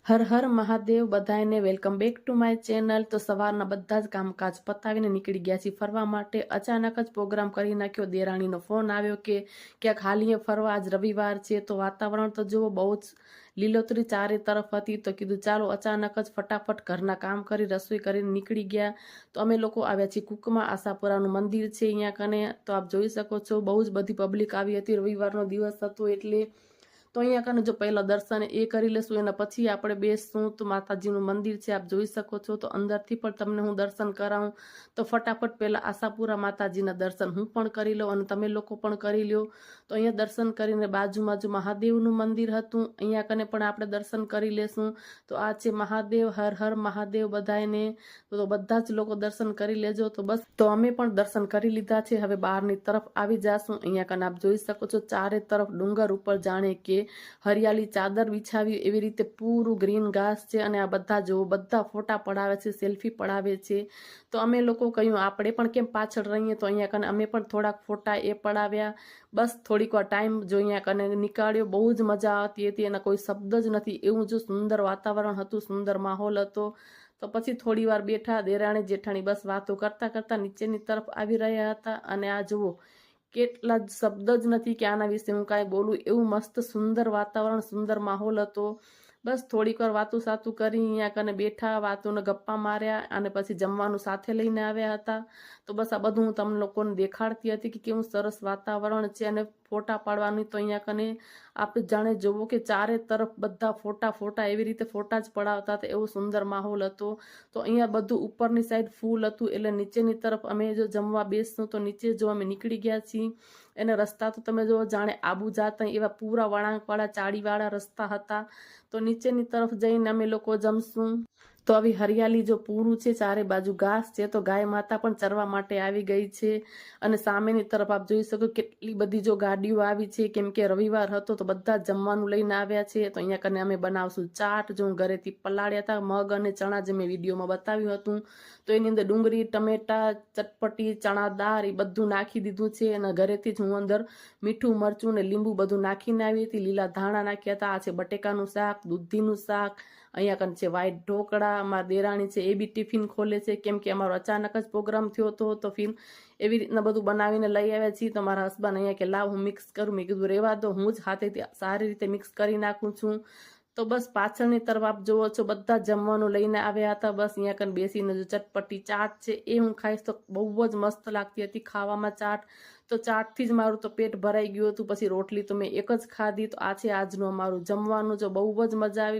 હર હર મહાદેવ બધાને welcome back to my channel. તો સવારના બધા જ કામકાજ પતાવીને નીકળી ગયા છીએ ફરવા માટે। અચાનક જ પ્રોગ્રામ કરી નાખ્યો। દેરાણીનો ફોન આવ્યો કે ક્યાંક હાલીએ ફરવા, આજ રવિવાર છે તો વાતાવરણ તો જુઓ બહુ જ લીલોતરી ચારે તરફ હતી। તો કીધું ચાલો અચાનક જ ફટાફટ ઘરના કામ કરી રસોઈ કરીને નીકળી ગયા। તો અમે લોકો આવ્યા છીએ કુકમાં, આશાપુરાનું મંદિર છે અહીંયા કને। તો આપ જોઈ શકો છો બહુ જ બધી પબ્લિક આવી હતી, રવિવારનો દિવસ હતો એટલે। તો અહીંયા કને જો પહેલા દર્શન એ કરી લેશું, એના પછી આપણે બેસશું। તો માતાજીનું મંદિર છે, આપ જોઈ શકો છો। તો અંદરથી પણ તમને હું દર્શન કરાવું। તો ફટાફટ પહેલા આશાપુરા માતાજીના દર્શન હું પણ કરી લઉં અને તમે લોકો પણ કરી લ્યો। તો અહીંયા દર્શન કરીને બાજુમાં જો મહાદેવનું મંદિર હતું, અહીંયા કને પણ આપણે દર્શન કરી લેશું। તો આ છે મહાદેવ, હર હર મહાદેવ બધાને। તો બધા જ લોકો દર્શન કરી લેજો। તો બસ તો અમે પણ દર્શન કરી લીધા છે, હવે બહારની તરફ આવી જાશું। અહીંયા કને આપ જોઈ શકો છો ચારે તરફ ડુંગર ઉપર જાણે કે હરિયાળી ચાદર બિછાવી એવી રીતે પૂરું ગ્રીન ઘાસ છે। અને આ બધા જો બધા ફોટા પડાવે છે, સેલ્ફી પડાવે છે। તો અમે લોકો કહ્યું આપણે પણ કેમ પાછળ રહીએ, તો અહીંયા કને અમે પણ થોડાક ફોટા એ પડાવ્યા। બસ થોડીક વાર ટાઈમ જો અહીંયા કને નીકાળ્યો, બહુ જ મજા આવતી હતી, એના કોઈ શબ્દ જ નથી, એવું જો સુંદર વાતાવરણ હતું, સુંદર માહોલ હતો। તો પછી થોડી વાર બેઠા, દેરાણી જેઠાણી બસ વાતો કરતા કરતા નીચેની તરફ આવી રહ્યા હતા। અને આ જુઓ કેટલા શબ્દ જ નથી કે આના વિશે હું કાંઈ બોલું, એવું મસ્ત સુંદર વાતાવરણ, સુંદર માહોલ હતો। બસ થોડીક વાર વાતું સાતું કરી અહીંયા કને બેઠા, વાતોને ગપ્પા માર્યા અને પછી જમવાનું સાથે લઈને આવ્યા હતા। તો બસ આ બધું હું તમને લોકોને દેખાડતી હતી કે કેવું સરસ વાતાવરણ છે। અને ફોટા પાડવાની તો અહીંયા કને આપણે જાણે જોવો કે ચારે તરફ બધા ફોટા એવી રીતે ફોટા જ પડાવતા હતા, એવો સુંદર માહોલ હતો। તો અહીંયા બધું ઉપરની સાઈડ ફૂલ હતું, એટલે નીચેની તરફ અમે જો જમવા બેસશું તો નીચે જો અમે નીકળી ગયા છીએ। એને રસ્તા તો તમે જો જાણે આબુ જાતા એવા પૂરા વળાંકવાળા ચાળીવાળા રસ્તા હતા। તો નીચેની તરફ જઈને અમે લોકો જમશું। તો આવી હરિયાળી જો પૂરું છે, ચારે બાજુ ઘાસ છે, તો ગાય માતા પણ ચરવા માટે આવી ગઈ છે। અને સામેની તરફ આપ જોઈ શકો કેટલી બધી જો ગાડીઓ આવી છે, કેમ કે રવિવાર હતો તો બધા જમવાનું લઈને આવ્યા છે। તો અહીંયા કને અમે બનાવશું ચાટ, જો હું ઘરેથી પલાળ્યા હતા મગ અને ચણા, જે મેં વિડીયોમાં બતાવ્યું હતું। તો એની અંદર ડુંગળી, ટમેટા, ચટપટી, ચણા દાળ એ બધું નાખી દીધું છે। અને ઘરેથી જ હું અંદર મીઠું, મરચું ને લીંબુ બધું નાખીને આવી હતી, લીલા ધાણા નાખ્યા હતા। આ છે બટેકાનું શાક, દૂધીનું શાક, અહીંયા કન છે વ્હાઈટ ઢોકળા। અમારા દેરાણી છે એ બી ટિફિન ખોલે છે, કેમ કે અમારો અચાનક જ પ્રોગ્રામ થયો હતો, તો ફિર એવી રીતના બધું બનાવીને લઈ આવ્યા છીએ। તો મારા હસબન્ડ અહીંયા કે લાવ હું મિક્સ કરું, મેં કીધું રહેવા દો, હું જ હાથેથી સારી રીતે મિક્સ કરી નાખું છું। તો બસ પાછળની તરફ આપ જોવો છો બધા જમવાનું લઈને આવ્યા હતા। બસ અહીંયા કન બેસીને જો ચટપટી ચાટ છે એ હું ખાઈશ તો બહુ જ મસ્ત લાગતી હતી ખાવામાં ચાટ। તો ચાટથી જ મારું તો પેટ ભરાઈ ગયું હતું। પછી રોટલી તો મેં એક જ ખાધી। તો આ છે આજનું અમારું જમવાનું, જો બહુ જ મજા આવી।